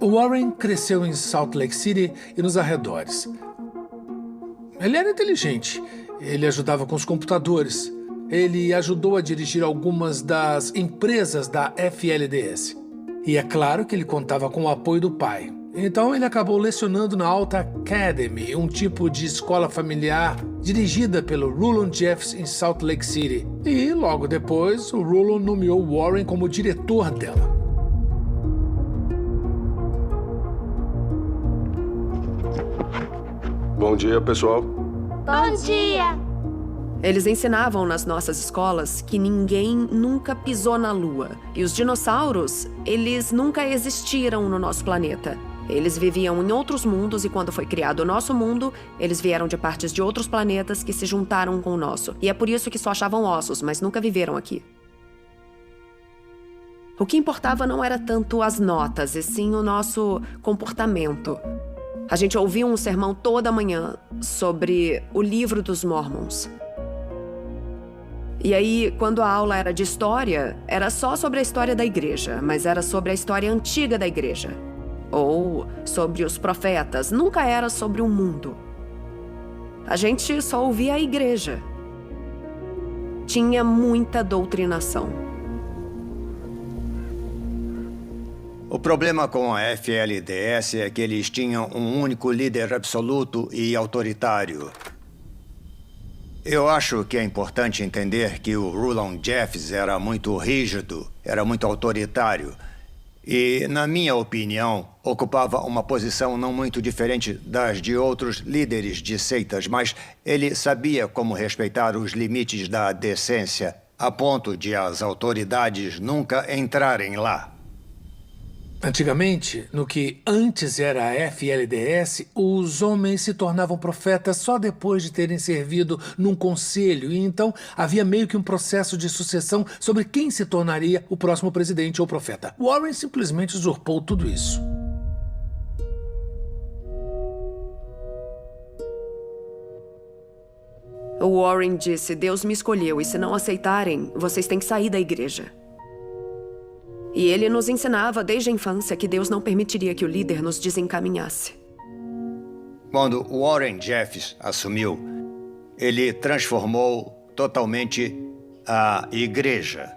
Warren cresceu em Salt Lake City e nos arredores. Ele era inteligente. Ele ajudava com os computadores. Ele ajudou a dirigir algumas das empresas da FLDS. E é claro que ele contava com o apoio do pai. Então ele acabou lecionando na Alta Academy, um tipo de escola familiar dirigida pelo Rulon Jeffs em Salt Lake City. E logo depois, o Rulon nomeou Warren como diretor dela. Bom dia, pessoal. Bom dia! Eles ensinavam nas nossas escolas que ninguém nunca pisou na Lua. E os dinossauros, eles nunca existiram no nosso planeta. Eles viviam em outros mundos e quando foi criado o nosso mundo, eles vieram de partes de outros planetas que se juntaram com o nosso. E é por isso que só achavam ossos, mas nunca viveram aqui. O que importava não era tanto as notas, e sim o nosso comportamento. A gente ouvia um sermão toda manhã sobre o livro dos Mormons. E aí, quando a aula era de história, era só sobre a história da igreja, mas era sobre a história antiga da igreja. Ou sobre os profetas, nunca era sobre o mundo. A gente só ouvia a igreja. Tinha muita doutrinação. O problema com a FLDS é que eles tinham um único líder absoluto e autoritário. Eu acho que é importante entender que o Rulon Jeffs era muito rígido, era muito autoritário. E, na minha opinião, ocupava uma posição não muito diferente das de outros líderes de seitas, mas ele sabia como respeitar os limites da decência, a ponto de as autoridades nunca entrarem lá. Antigamente, no que antes era a FLDS, os homens se tornavam profetas só depois de terem servido num conselho, e então havia meio que um processo de sucessão sobre quem se tornaria o próximo presidente ou profeta. Warren simplesmente usurpou tudo isso. O Warren disse: Deus me escolheu e se não aceitarem, vocês têm que sair da igreja. E ele nos ensinava desde a infância que Deus não permitiria que o líder nos desencaminhasse. Quando Warren Jeffs assumiu, ele transformou totalmente a igreja.